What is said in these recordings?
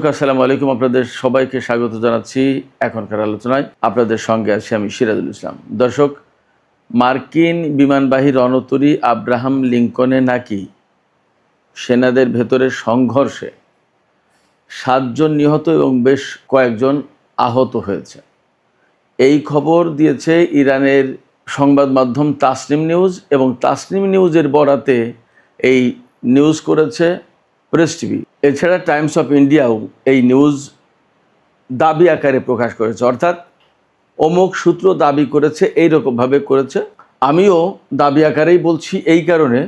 আসসালামু আলাইকুম, আপনাদের সবাইকে স্বাগত জানাচ্ছি এখনকার আলোচনায়। আপনাদের সঙ্গে আছি আমি সিরাজুল ইসলাম। দর্শক, মার্কিন বিমানবাহী রণতরী আব্রাহাম লিঙ্কনে নাকি সেনাদের ভেতরে সংঘর্ষে 7 জন নিহত এবং বেশ কয়েকজন আহত হয়েছে। এই খবর দিয়েছে ইরানের সংবাদ মাধ্যম তাসনিম নিউজ, এবং তাসনিম নিউজের বরাতে এই নিউজ করেছে প্রেস টিভি। এছাড়া টাইমস অফ ইন্ডিয়াও এই নিউজ দাবি আকারে প্রকাশ করেছে, অর্থাৎ অমুক সূত্র দাবি করেছে, এইরকমভাবে করেছে। আমিও দাবি আকারেই বলছি, এই কারণে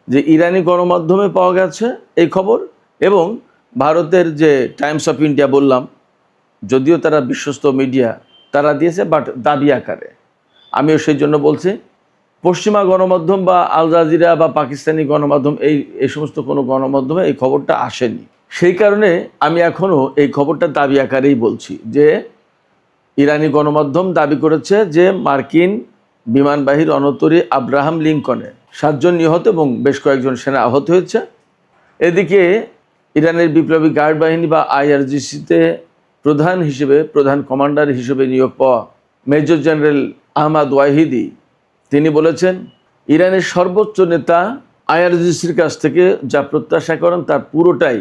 যে ইরানি গণমাধ্যমে পাওয়া গেছে এই খবর, এবং ভারতের যে টাইমস অফ ইন্ডিয়া বললাম, যদিও তারা বিশ্বস্ত মিডিয়া, তারা দিয়েছে, বাট দাবি আকারে। আমিও সেই জন্য বলছি, পশ্চিমা গণমাধ্যম বা আল জাজিরা বা পাকিস্তানি গণমাধ্যম এই সমস্ত কোনো গণমাধ্যমে এই খবরটা আসেনি। সেই কারণে আমি এখনও এই খবরটা দাবি আকারেই বলছি যে ইরানি গণমাধ্যম দাবি করেছে যে মার্কিন বিমানবাহী রণতরী আব্রাহাম লিঙ্কনে 7 জন নিহত এবং বেশ কয়েকজন সেনা আহত হয়েছে। এদিকে ইরানের বিপ্লবী গার্ড বাহিনী বা আইআরজিসিতে প্রধান কমান্ডার হিসেবে নিয়োগ পাওয়া মেজর জেনারেল আহমদ ওয়াহিদি তিনি বলেছেন, ইরানের সর্বোচ্চ নেতা আইআরজিসির কাছ থেকে যা প্রত্যাশা করেন তার পুরোটাই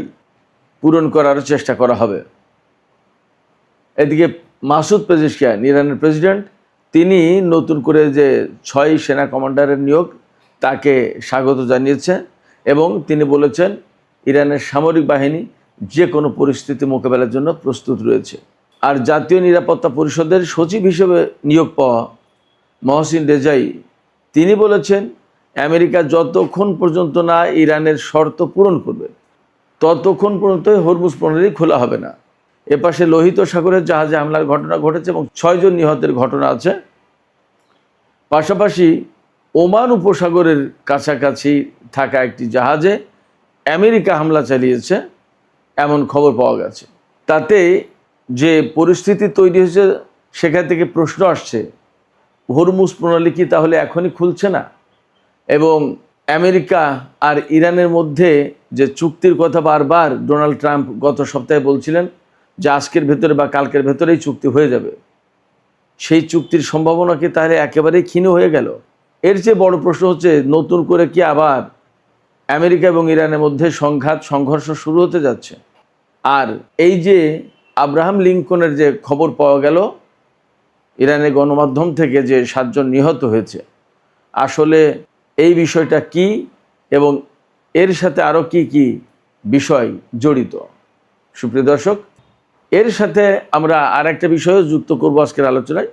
পূরণ করার চেষ্টা করা হবে। এদিকে মাসুদ পেজেশকিয়ান, ইরানের প্রেসিডেন্ট, তিনি নতুন করে যে 6 সেনা কমান্ডারের নিয়োগ তাকে স্বাগত জানিয়েছে, এবং তিনি বলেছেন ইরানের সামরিক বাহিনী যে কোনো পরিস্থিতি মোকাবেলার জন্য প্রস্তুত রয়েছে। আর জাতীয় নিরাপত্তা পরিষদের সচিব হিসেবে নিয়োগ পাওয়া মহসিন রেজাই তিনি বলেছেন, আমেরিকা যতক্ষণ পর্যন্ত না ইরানের শর্ত পূরণ করবে ততক্ষণ পর্যন্ত হরমুজ প্রণালী খোলা হবে না। এপাশে লোহিত সাগরের জাহাজে হামলার ঘটনা ঘটেছে এবং 6 জন নিহতের ঘটনা আছে। পাশাপাশি ওমান উপসাগরের কাছাকাছি থাকা একটি জাহাজে আমেরিকা হামলা চালিয়েছে এমন খবর পাওয়া গেছে। তাতে যে পরিস্থিতি তৈরি হয়েছে, সেখান থেকে প্রশ্ন আসছে, হরমুজ প্রণালী কি তাহলে এখনই খুলছে না? এবং আমেরিকা আর ইরানের মধ্যে যে চুক্তির কথা বারবার ডোনাল্ড ট্রাম্প গত সপ্তাহে বলছিলেন যে আজকের ভেতরে বা কালকের ভেতরেই চুক্তি হয়ে যাবে, সেই চুক্তির সম্ভাবনা কি তাহলে একেবারেই ক্ষীণ হয়ে গেল? এর চেয়ে বড় প্রশ্ন হচ্ছে, নতুন করে কি আবার আমেরিকা এবং ইরানের মধ্যে সংঘর্ষ শুরু হতে যাচ্ছে? আর এই যে আব্রাহাম লিঙ্কনের যে খবর পাওয়া গেল ইরানের গণমাধ্যম থেকে যে 7 জন নিহত হয়েছে, আসলে এই বিষয়টা কি এবং এর সাথে আরও কি কি বিষয় জড়িত? সুপ্রিয় দর্শক, এর সাথে আমরা আর একটা বিষয়ও যুক্ত করব আজকের আলোচনায়।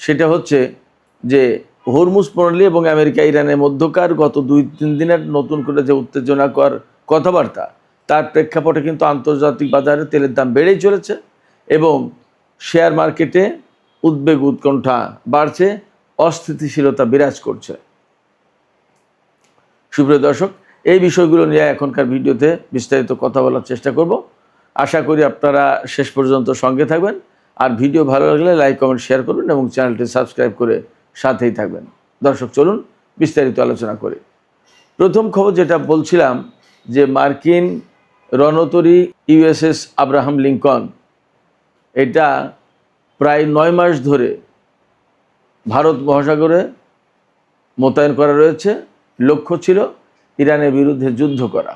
সেটা হচ্ছে যে হরমুজ প্রণালী এবং আমেরিকা ইরানের মধ্যকার গত 2-3 দিনের নতুন করে যে উত্তেজনাকর কথাবার্তা, তার প্রেক্ষাপটে কিন্তু আন্তর্জাতিক বাজারে তেলের দাম বেড়েই চলেছে এবং শেয়ার মার্কেটে উদ্বেগ উৎকণ্ঠা বাড়ছে, অস্থিতিশীলতা বিরাজ করছে। সুপ্রিয় দর্শক, এই বিষয়গুলো নিয়ে এখনকার ভিডিওতে বিস্তারিত কথা বলার চেষ্টা করব। আশা করি আপনারা শেষ পর্যন্ত সঙ্গে থাকবেন, আর ভিডিও ভালো লাগলে লাইক কমেন্ট শেয়ার করবেন এবং চ্যানেলটি সাবস্ক্রাইব করে সাথেই থাকবেন। দর্শক, চলুন বিস্তারিত আলোচনা করি। প্রথম খবর যেটা বলছিলাম, যে মার্কিন রণতরী ইউএসএস আব্রাহাম লিঙ্কন, এটা প্রায় 9 মাস ধরে ভারত মহাসাগরে মোতায়েন করা রয়েছে। লক্ষ্য ছিল ইরানের বিরুদ্ধে যুদ্ধ করা।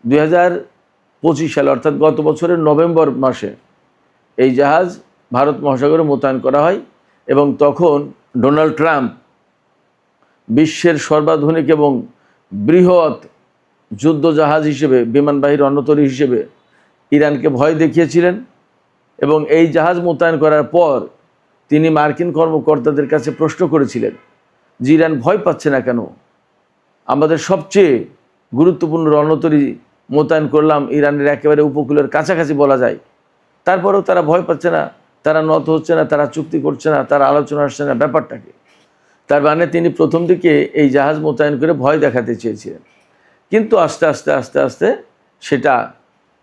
2025 সালে অর্থাৎ গত বছরের নভেম্বর মাসে এই জাহাজ ভারত মহাসাগরে মোতায়েন করা হয়, এবং তখন ডোনাল্ড ট্রাম্প বিশ্বের সর্বাধুনিক এবং বৃহৎ যুদ্ধ জাহাজ হিসেবে, বিমানবাহী রণতরী হিসেবে ইরানকে ভয় দেখিয়েছিলেন। এবং এই জাহাজ মোতায়েন করার পর তিনি মার্কিন কর্মকর্তাদের কাছে প্রশ্ন করেছিলেন যে ইরান ভয় পাচ্ছে না কেন? আমাদের সবচেয়ে গুরুত্বপূর্ণ রণতরী মোতায়েন করলাম ইরানের একেবারে উপকূলের কাছাকাছি বলা যায়, তারপরেও তারা ভয় পাচ্ছে না, তারা নত হচ্ছে না, তারা চুক্তি করছে না, তারা আলোচনা আসছে না। ব্যাপারটাকে, তার মানে তিনি প্রথম দিকে এই জাহাজ মোতায়েন করে ভয় দেখাতে চেয়েছিলেন, কিন্তু আস্তে আস্তে আস্তে আস্তে সেটা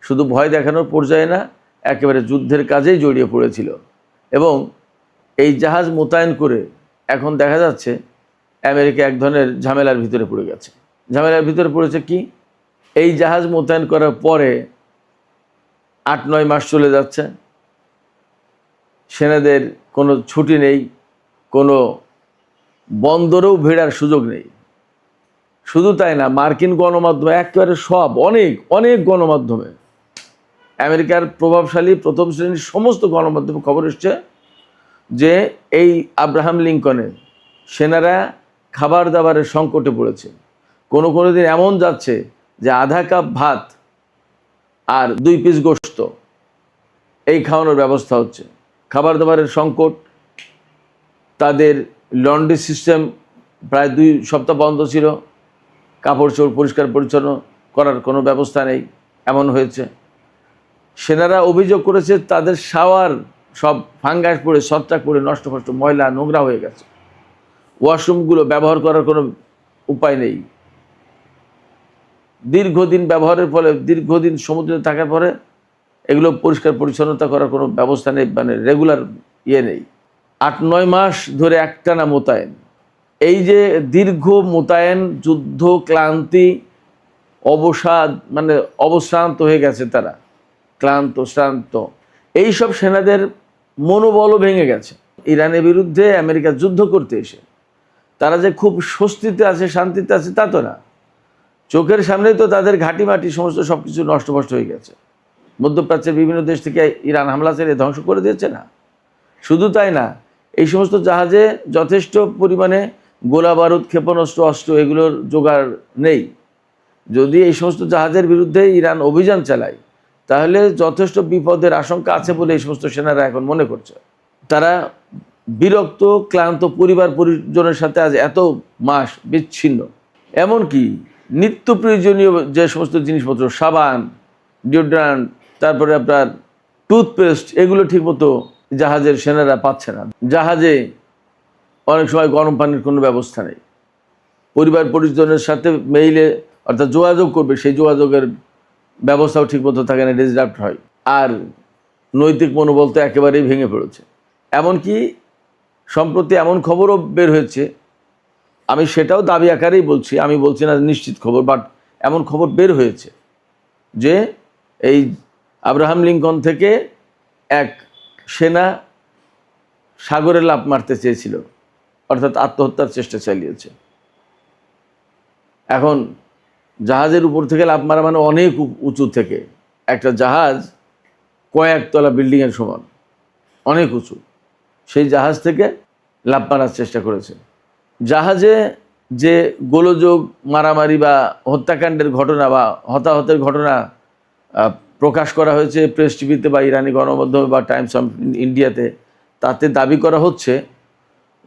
শুধু ভয় দেখানোর পর্যায়ে না, একেবারে যুদ্ধের কাজেই জড়িয়ে পড়েছিল। এবং এই জাহাজ মোতায়েন করে এখন দেখা যাচ্ছে আমেরিকা এক ধরনের ঝামেলার ভিতরে পড়ে গেছে। ঝামেলার ভিতরে পড়েছে কি? এই জাহাজ মোতায়েন করার পরে 8-9 মাস চলে যাচ্ছে, সেনাদের কোনো ছুটি নেই, কোনো বন্দরেও ভিড়ার সুযোগ নেই। শুধু তাই না, মার্কিন গণমাধ্যমে একেবারে সব অনেক অনেক গণমাধ্যমে, আমেরিকার প্রভাবশালী প্রথম শ্রেণীর সমস্ত গণমাধ্যমে খবর এসছে যে এই আব্রাহাম লিঙ্কনে সেনারা খাবার দাবারের সংকটে পড়েছে। কোনো কোনো দিন এমন যাচ্ছে যে আধা কাপ ভাত আর 2 পিস গোশত এই খাওয়ানোর ব্যবস্থা হচ্ছে। খাবার দাবারের সংকট, তাদের লন্ড্রি সিস্টেম প্রায় 2 সপ্তাহ বন্ধ ছিল, কাপড় চোপড় পরিষ্কার পরিচ্ছন্ন করার কোনো ব্যবস্থা নেই, এমন হয়েছে। সেনারা অভিযোগ করেছে তাদের শাওয়ার সব ফাঙ্গাস পড়ে, ছত্রাক পড়ে নষ্ট ফষ্ট, ময়লা নোংরা হয়ে গেছে। ওয়াশরুমগুলো ব্যবহার করার কোনো উপায় নেই। দীর্ঘদিন ব্যবহারের ফলে, দীর্ঘদিন সমুদ্রে থাকার পরে এগুলো পরিষ্কার পরিচ্ছন্নতা করার কোনো ব্যবস্থা নেই, মানে রেগুলার নেই। 8-9 মাস ধরে একটানা মোতায়েন। এই যে দীর্ঘ মোতায়েন, যুদ্ধ ক্লান্তি, অবসাদ, মানে অবশ্রান্ত হয়ে গেছে তারা, ক্লান্ত শ্রান্ত। এইসব সেনাদের মনোবলও ভেঙে গেছে। ইরানের বিরুদ্ধে আমেরিকা যুদ্ধ করতে এসে তারা যে খুব স্বস্তিতে আছে, শান্তিতে আছে তা তো না। চোখের সামনেই তো তাদের ঘাঁটি মাটি সমস্ত সব কিছু নষ্টভষ্ট হয়ে গেছে। মধ্যপ্রাচ্যের বিভিন্ন দেশ থেকে ইরান হামলা চালিয়ে ধ্বংস করে দিয়েছে না। শুধু তাই না, এই সমস্ত জাহাজে যথেষ্ট পরিমাণে গোলা বারুদ, ক্ষেপণাস্ত্র, অস্ত্র এগুলোর জোগাড় নেই। যদি এই সমস্ত জাহাজের বিরুদ্ধে ইরান অভিযান চালায় তাহলে যথেষ্ট বিপদের আশঙ্কা আছে বলে এই সমস্ত সেনারা এখন মনে করছে। তারা বিরক্ত, ক্লান্ত, পরিবার পরিজনের সাথে আজ এত মাস বিচ্ছিন্ন। এমনকি নিত্য প্রয়োজনীয় যে সমস্ত জিনিসপত্র, সাবান, ডিওড্রান্ট, তারপরে আপনার টুথপেস্ট, এগুলো ঠিকমতো জাহাজের সেনারা পাচ্ছে না। জাহাজে অনেক সময় গরম পানির কোনো ব্যবস্থা নেই। পরিবার পরিজনের সাথে মেইলে অর্থাৎ যোগাযোগ করবে, সেই যোগাযোগের ব্যবস্থাও ঠিকমতো থাকে না, ডিসরাপ্ট হয়। আর নৈতিক মনোবল তো একেবারেই ভেঙে পড়েছে। এমনকি সম্প্রতি এমন খবরও বের হয়েছে, আমি সেটাও দাবি আকারেই বলছি, আমি বলছি না নিশ্চিত খবর, বাট এমন খবর বের হয়েছে যে এই আব্রাহাম লিঙ্কন থেকে এক সেনা সাগরে লাফ মারতে চেয়েছিল, অর্থাৎ আত্মহত্যার চেষ্টা চালিয়েছে। এখন জাহাজের উপর থেকে লাফ মারা মানে অনেক উঁচু থেকে, একটা জাহাজ কয়েকতলা বিল্ডিংয়ের সমান, অনেক উঁচু, সেই জাহাজ থেকে লাফ মারার চেষ্টা করেছে। জাহাজে যে গোলযোগ, মারামারি বা হত্যাকাণ্ডের ঘটনা বা হতাহতের ঘটনা প্রকাশ করা হয়েছে প্রেস টিভিতে বা ইরানি গণমাধ্যমে বা টাইমস অফ ইন্ডিয়াতে, তাতে দাবি করা হচ্ছে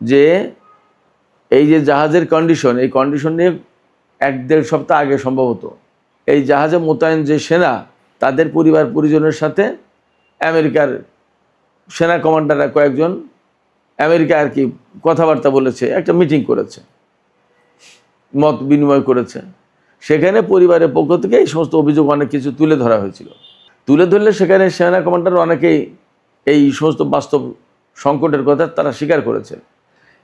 যে এই যে জাহাজের কন্ডিশন, এই কন্ডিশন নিয়ে 1-1.5 সপ্তাহ আগে সম্ভবত এই জাহাজে মোতায়েন যে সেনা, তাদের পরিবার পরিজনের সাথে আমেরিকার সেনা কমান্ডাররা কয়েকজন আমেরিকা আর কি কথাবার্তা বলেছে, একটা মিটিং করেছে, মত বিনিময় করেছে। সেখানে পরিবারের পক্ষ থেকে এই সমস্ত অভিযোগ অনেক কিছু তুলে ধরা হয়েছিল। তুলে ধরলে সেখানে সেনা কমান্ডার অনেকেই এই সমস্ত বাস্তব সংকটের কথা তারা স্বীকার করেছে।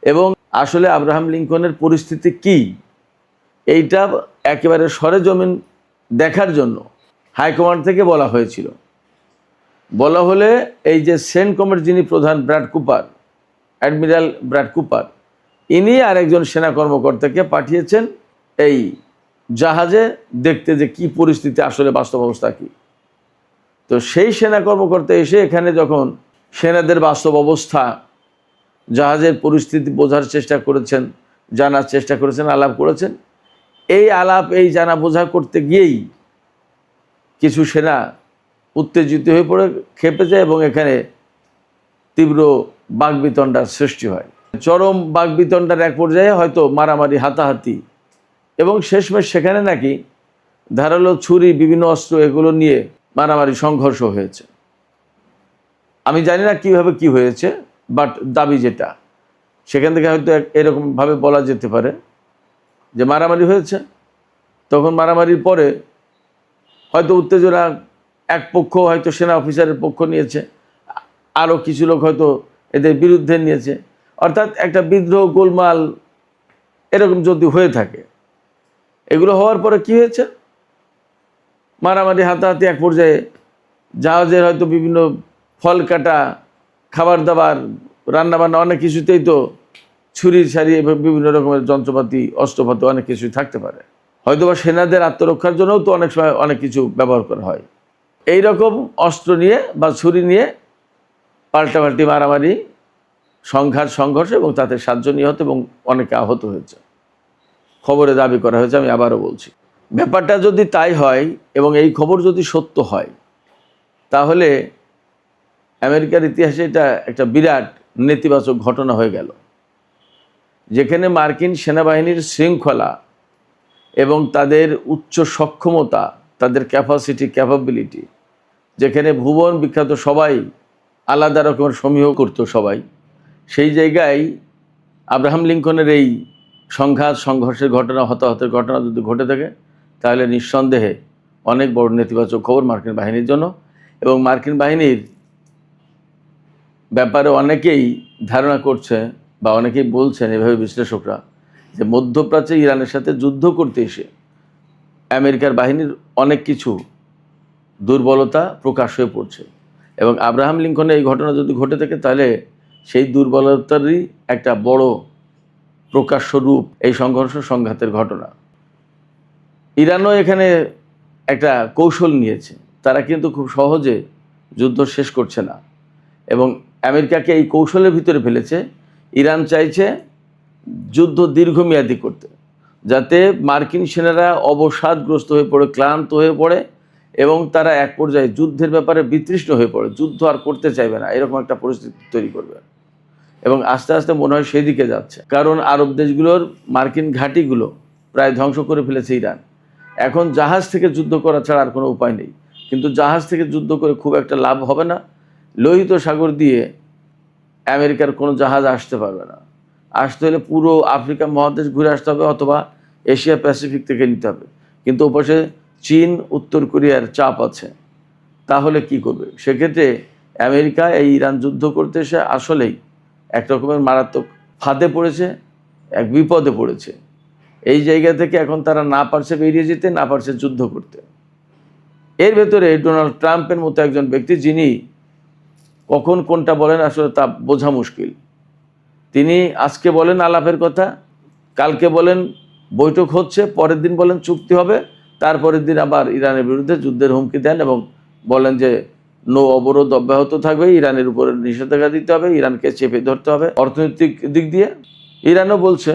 এবং আসলে আব্রাহাম লিঙ্কনের পরিস্থিতি কি, এইটা একেবারে সরেজমিন দেখার জন্য হাইকমান্ড থেকে বলা হয়েছিল। বলা হলে এই যে সেন্টকমের যিনি প্রধান Brad Cooper, admiral Brad Cooper, ইনি আরেকজন সেনা কর্মকর্তাকে পাঠিয়েছেন এই জাহাজে দেখতে যে কি পরিস্থিতি, আসলে বাস্তব অবস্থা কী। তো সেই সেনা কর্মকর্তা এসে এখানে যখন সেনাদের বাস্তব অবস্থা, জাহাজের পরিস্থিতি বোঝার চেষ্টা করেছেন, জানার চেষ্টা করেছেন, আলাপ করেছেন, এই আলাপ এই জানা বোঝা করতে গিয়েই কিছু সেনা উত্তেজিত হয়ে পড়ে খেপে যায় এবং এখানে তীব্র বাকবিতণ্ডার সৃষ্টি হয়। চরম বাকবিতণ্ডার এক পর্যায়ে হয়তো মারামারি, হাতাহাতি, এবং শেষমেশ সেখানে নাকি ধারালো ছুরি, বিভিন্ন অস্ত্র এগুলো নিয়ে মারামারি, সংঘর্ষ হয়েছে। আমি জানি না কিভাবে কি হয়েছে, বাট দাবি যেটা, সেখান থেকে হয়তো এরকমভাবে বলা যেতে পারে যে মারামারি হয়েছে। তখন মারামারির পরে হয়তো উত্তেজনা, এক পক্ষ হয়তো সেনা অফিসারের পক্ষ নিয়েছে, আরও কিছু লোক হয়তো এদের বিরুদ্ধে নিয়েছে, অর্থাৎ একটা বিদ্রোহ, গোলমাল এরকম যদি হয়ে থাকে, এগুলো হওয়ার পরে কি হয়েছে, মারামারি, হাতাহাতি এক পর্যায়ে জাহাজের হয়তো বিভিন্ন ফল কাটা, খাবার দাবার, রান্নাবান্না অনেক কিছুতেই তো ছুরি ছাড়ি বিভিন্ন রকমের যন্ত্রপাতি, অস্ত্রপাতি অনেক কিছুই থাকতে পারে। হয়তোবা সেনাদের আত্মরক্ষার জন্যও তো অনেক সময় অনেক কিছু ব্যবহার করা হয়। এই রকম অস্ত্র নিয়ে বা ছুরি নিয়ে পাল্টাপাল্টি মারামারি, সংঘাত, সংঘর্ষ এবং তাতে 7 জন নিহত এবং অনেকে আহত হয়েছে, খবরে দাবি করা হয়েছে। আমি আবারও বলছি, ব্যাপারটা যদি তাই হয় এবং এই খবর যদি সত্য হয়, তাহলে আমেরিকার ইতিহাসে এটা একটা বিরাট নেতিবাচক ঘটনা হয়ে গেল, যেখানে মার্কিন সেনাবাহিনীর শৃঙ্খলা এবং তাদের উচ্চ সক্ষমতা, তাদের ক্যাপাবিলিটি, যেখানে ভুবন বিখ্যাত সবাই আলাদা রকমের সমীহ করতো সবাই, সেই জায়গায় আব্রাহাম লিঙ্কনের এই সংঘাত, সংঘর্ষের ঘটনা, হতাহতের ঘটনা যদি ঘটে থাকে, তাহলে নিঃসন্দেহে অনেক বড় নেতিবাচক খবর মার্কিন বাহিনীর জন্য। এবং মার্কিন বাহিনীর ব্যাপারে অনেকেই ধারণা করছে বা অনেকেই বলছেন, এভাবে বিশ্লেষকরা, যে মধ্যপ্রাচ্যে ইরানের সাথে যুদ্ধ করতে এসে আমেরিকার বাহিনীর অনেক কিছু দুর্বলতা প্রকাশ হয়ে পড়ছে। এবং আব্রাহাম লিঙ্কনের এই ঘটনা যদি ঘটে থাকে, তাহলে সেই দুর্বলতারই একটা বড় প্রকাশ্য রূপ এই সংঘর্ষ, সংঘাতের ঘটনা। ইরানও এখানে একটা কৌশল নিয়েছে, তারা কিন্তু খুব সহজে যুদ্ধ শেষ করছে না এবং আমেরিকাকে এই কৌশলের ভিতরে ফেলেছে। ইরান চাইছে যুদ্ধ দীর্ঘমেয়াদী করতে, যাতে মার্কিন সেনারা অবসাদগ্রস্ত হয়ে পড়ে, ক্লান্ত হয়ে পড়ে এবং তারা এক পর্যায়ে যুদ্ধের ব্যাপারে বিতৃষ্ণ হয়ে পড়ে, যুদ্ধ আর করতে চাইবে না, এরকম একটা পরিস্থিতি তৈরি করবে। এবং আস্তে আস্তে মনে হয় সেই দিকে যাচ্ছে, কারণ আরব দেশগুলোর মার্কিন ঘাঁটিগুলো প্রায় ধ্বংস করে ফেলেছে ইরান। এখন জাহাজ থেকে যুদ্ধ করা ছাড়া আর কোনো উপায় নেই, কিন্তু জাহাজ থেকে যুদ্ধ করে খুব একটা লাভ হবে না। লোহিত সাগর দিয়ে আমেরিকার কোনো জাহাজ আসতে পারবে না, আসতে হলে পুরো আফ্রিকা মহাদেশ ঘুরে আসতে হবে অথবা এশিয়া প্যাসিফিক থেকে নিতে হবে। কিন্তু ওপাশে চীন, উত্তর কোরিয়ার চাপ আছে, তাহলে কি করবে? সেক্ষেত্রে আমেরিকা এই ইরান যুদ্ধ করতে এসে আসলেই এক রকমের মারাত্মক ফাঁদে পড়েছে, এক বিপদে পড়েছে। এই জায়গা থেকে এখন তারা না পারছে বেরিয়ে যেতে, না পারছে যুদ্ধ করতে। এর ভেতরে ডোনাল্ড ট্রাম্পের মতো একজন ব্যক্তি, যিনি কখন কোনটা বলেন আসলে তা বোঝা মুশকিল। তিনি আজকে বলেন আলাপের কথা, কালকে বলেন বৈঠক হচ্ছে, পরের দিন বলেন চুক্তি হবে, তারপরের দিন আবার ইরানের বিরুদ্ধে যুদ্ধের হুমকি দেন এবং বলেন যে নৌ অবরোধ অব্যাহত থাকবে, ইরানের উপরে নিষেধাজ্ঞা দিতে হবে, ইরানকে চেপে ধরতে হবে অর্থনৈতিক দিক দিয়ে। ইরানও বলছে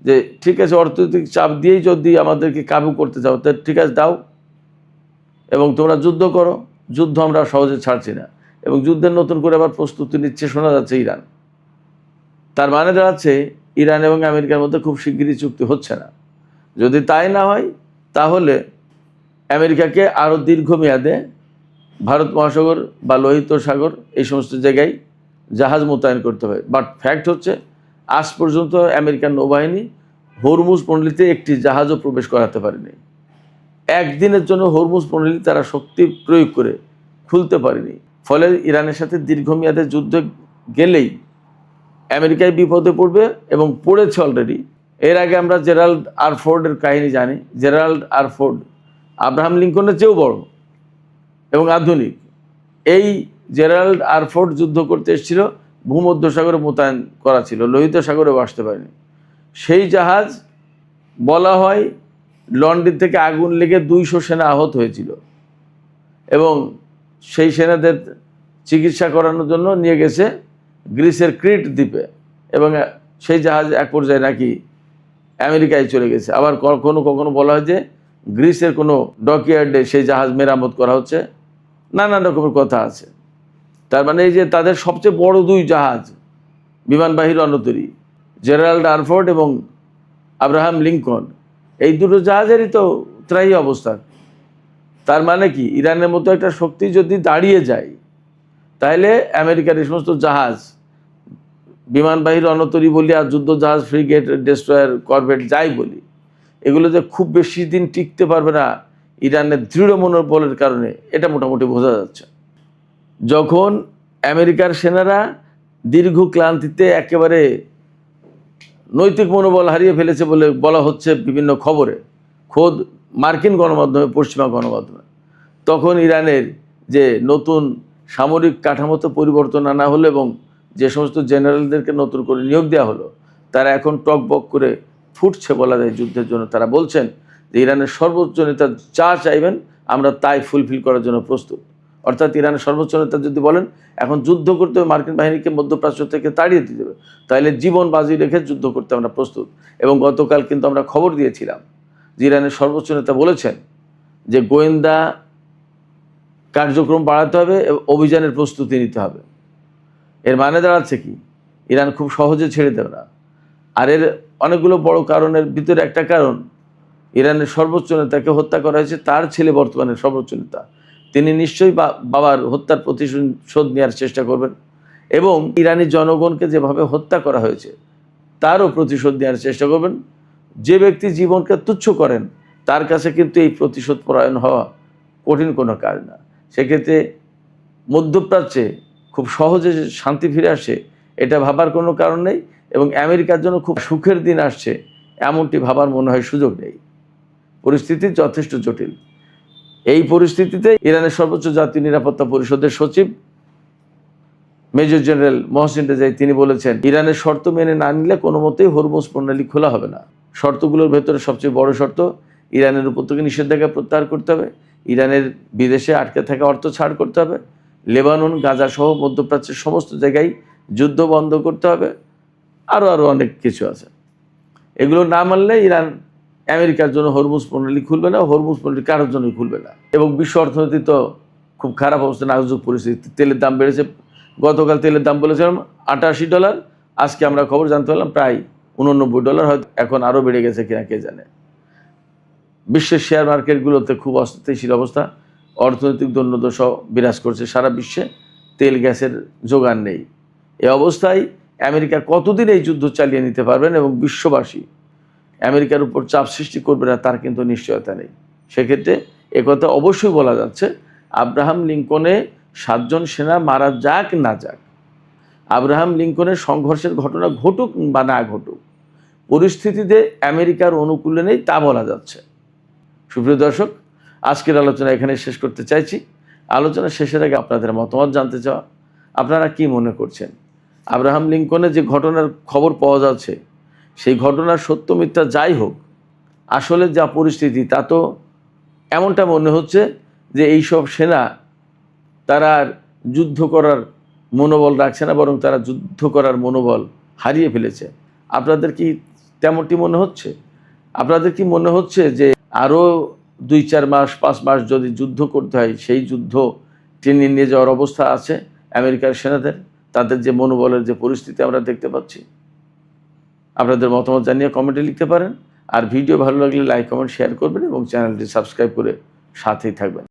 যে ঠিক আছে, অর্থনৈতিক চাপ দিয়েই যদি আমাদেরকে কাবু করতে চাও, তা ঠিক আছে দাও এবং তোমরা যুদ্ধ করো, যুদ্ধ আমরা সহজে ছাড়ছি না। এবং যুদ্ধের নতুন করে আবার প্রস্তুতি নিচ্ছে শোনা যাচ্ছে ইরান। তার মানে দাঁড়াচ্ছে ইরান এবং আমেরিকার মধ্যে খুব শিগগিরই চুক্তি হচ্ছে না। যদি তাই না হয়, তাহলে আমেরিকাকে আরও দীর্ঘমেয়াদে ভারত মহাসাগর বা লোহিত সাগর এই সমস্ত জায়গায় জাহাজ মোতায়েন করতে হবে। বাট ফ্যাক্ট হচ্ছে, আজ পর্যন্ত আমেরিকান নৌবাহিনী হরমুজ প্রণালীতে একটি জাহাজও প্রবেশ করাতে পারেনি। একদিনের জন্য হরমুজ প্রণালী তারা শক্তি প্রয়োগ করে খুলতে পারেনি। ফলে ইরানের সাথে দীর্ঘমেয়াদে যুদ্ধে গেলেই আমেরিকায় বিপদে পড়বে এবং পড়েছে অলরেডি। এর আগে আমরা জেরাল্ড আর ফোর্ডের কাহিনী জানি। জেরাল্ড আর ফোর্ড আব্রাহাম লিঙ্কনের চেয়েও বড় এবং আধুনিক। এই জেরাল্ড আর ফোর্ড যুদ্ধ করতে এসেছিল, ভূমধ্যসাগরে মোতায়েন করা ছিল, লোহিত সাগরেও আসতে পারেনি। সেই জাহাজ বলা হয় লন্ডন থেকে আগুন লেগে 200 সেনা আহত হয়েছিল এবং সেই সেনাদের চিকিৎসা করানোর জন্য নিয়ে গেছে গ্রিসের ক্রিট দ্বীপে এবং সেই জাহাজ এক পর্যায়ে নাকি আমেরিকায় চলে গেছে। আবার কখনো কখনো বলা হয় যে গ্রিসের কোনো ডকইয়ার্ডে সেই জাহাজ মেরামত করা হচ্ছে, নানান রকমের কথা আছে। তার মানে এই যে তাদের সবচেয়ে বড় 2 জাহাজ বিমানবাহী রণতরী, জেরাল্ড আর ফোর্ড এবং আব্রাহাম লিঙ্কন, এই দুটো জাহাজেরই তো ত্রাহি অবস্থা। তার মানে কি, ইরানের মতো একটা শক্তি যদি দাঁড়িয়ে যায়, তাহলে আমেরিকার এই সমস্ত জাহাজ, বিমানবাহী রণতরী বলি আর যুদ্ধ জাহাজ, ফ্রিগেট, ডেস্ট্রয়ার, করভেট যাই বলি, এগুলো যে খুব বেশি দিন টিকতে পারবে না ইরানের দৃঢ় মনোবলের কারণে, এটা মোটামুটি বোঝা যাচ্ছে। যখন আমেরিকার সেনারা দীর্ঘ ক্লান্তিতে একেবারে নৈতিক মনোবল হারিয়ে ফেলেছে বলে বলা হচ্ছে বিভিন্ন খবরে, খোদ মার্কিন গণমাধ্যমে, পশ্চিমা গণমাধ্যমে, তখন ইরানের যে নতুন সামরিক কাঠামোতে পরিবর্তন আনা হলো এবং যে সমস্ত জেনারেলদেরকে নতুন করে নিয়োগ দেওয়া হলো, তারা এখন টকবক করে ফুটছে বলা যায় যুদ্ধের জন্য। তারা বলছেন যে ইরানের সর্বোচ্চ নেতা যা চাইবেন আমরা তাই ফুলফিল করার জন্য প্রস্তুত। অর্থাৎ ইরানের সর্বোচ্চ নেতা যদি বলেন এখন যুদ্ধ করতে হবে, মার্কিন বাহিনীকে মধ্যপ্রাচ্য থেকে তাড়িয়ে দিতে হবে, তাহলে জীবন বাজি রেখে যুদ্ধ করতে আমরা প্রস্তুত। এবং গতকাল কিন্তু আমরা খবর দিয়েছিলাম যে ইরানের সর্বোচ্চ নেতা বলেছেন যে গোয়েন্দা কার্যক্রম বাড়াতে হবে, অভিযানের প্রস্তুতি নিতে হবে। এর মানে দাঁড়াচ্ছে কি, ইরান খুব সহজে ছেড়ে দেবে না। আর এর অনেকগুলো বড় কারণের ভিতরে একটা কারণ, ইরানের সর্বোচ্চ নেতাকে হত্যা করা হয়েছে, তার ছেলে বর্তমানে সর্বোচ্চ নেতা। তিনি নিশ্চয়ই বাবার হত্যার প্রতিশোধ নেওয়ার চেষ্টা করবেন এবং ইরানি জনগণকে যেভাবে হত্যা করা হয়েছে তারও প্রতিশোধ নেওয়ার চেষ্টা করবেন। যে ব্যক্তি জীবনকে তুচ্ছ করেন তার কাছে কিন্তু এই প্রতিশোধ পরায়ণ হওয়া কঠিন কোনো কাজ না। সেক্ষেত্রে মধ্যপ্রাচ্যে খুব সহজে শান্তি ফিরে আসে এটা ভাবার কোনো কারণ নেই এবং আমেরিকার জন্য খুব সুখের দিন আসছে এমনটি ভাবার মনে হয় সুযোগ নেই। পরিস্থিতি যথেষ্ট জটিল। এই পরিস্থিতিতে ইরানের সর্বোচ্চ জাতীয় নিরাপত্তা পরিষদের সচিব মেজর জেনারেল মহসিন রেজাই তিনি বলেছেন ইরানের শর্ত মেনে না নিলে কোনো মতেই হরমুজ প্রণালী খোলা হবে না। শর্তগুলোর ভেতরে সবচেয়ে বড় শর্ত, ইরানের উপর থেকে নিষেধাজ্ঞা প্রত্যাহার করতে হবে, ইরানের বিদেশে আটকে থাকা অর্থ ছাড় করতে হবে, লেবানন গাজা সহ মধ্যপ্রাচ্যের সমস্ত জায়গায় যুদ্ধ বন্ধ করতে হবে, আরও অনেক কিছু আছে। এগুলো না মানলে ইরান আমেরিকার জন্য হরমুজ প্রণালী খুলবে না, হরমুজ প্রণালী কারোর জন্যই খুলবে না। এবং বিশ্ব অর্থনীতি তো খুব খারাপ অবস্থা, নাজুক পরিস্থিতি। তেলের দাম বেড়েছে, গতকাল তেলের দাম বলেছিলাম $88, আজকে আমরা খবর জানতে পারলাম প্রায় $89, হয়তো এখন আরও বেড়ে গেছে কিনা কে জানে। বিশ্বের শেয়ার মার্কেটগুলোতে খুব অস্থিতিশীল অবস্থা, অর্থনৈতিক দৈন্যদশা বিরাজ করছে সারা বিশ্বে, তেল গ্যাসের যোগান নেই। এই অবস্থায় আমেরিকা কতদিন এই যুদ্ধ চালিয়ে নিতে পারবেন এবং বিশ্ববাসী আমেরিকার উপর চাপ সৃষ্টি করবে না তার কিন্তু নিশ্চয়তা নেই। সেক্ষেত্রে একথা অবশ্যই বলা যাচ্ছে, আব্রাহাম লিঙ্কনে 7 জন সেনা মারা যাক না যাক, আব্রাহাম লিঙ্কনের সংঘর্ষের ঘটনা ঘটুক বা না ঘটুক, পরিস্থিতিতে আমেরিকার অনুকূলে নেই তা বলা যাচ্ছে। সুপ্রিয় দর্শক, আজকের আলোচনা এখানে শেষ করতে চাইছি। আলোচনা শেষের আগে আপনাদের মতামত জানতে চাওয়া, আপনারা কি মনে করছেন আব্রাহাম লিঙ্কনের যে ঘটনার খবর পাওয়া যাচ্ছে সেই ঘটনার সত্য মিথ্যা যাই হোক, আসলে যা পরিস্থিতি তা তো এমনটা মনে হচ্ছে যে এইসব সেনা তারা আর যুদ্ধ করার মনোবল রাখছে না, বরং তারা যুদ্ধ করার মনোবল হারিয়ে ফেলেছে। আপনাদের কি তেমনটি মনে হচ্ছে? আপনাদের কি মনে হচ্ছে যে আরও 2-4 মাস 5 মাস যদি যুদ্ধ করতে হয়, সেই যুদ্ধ টেনে নিয়ে যাওয়ার অবস্থা আছে আমেরিকার সেনাদের? তাদের যে মনোবলের যে পরিস্থিতি আমরা দেখতে পাচ্ছি। আপনাদের মতামত জানিয়ে কমেন্টে লিখতে পারেন। আর ভিডিও ভালো লাগলে লাইক কমেন্ট শেয়ার করবেন এবং চ্যানেলটি সাবস্ক্রাইব করে সাথেই থাকবেন।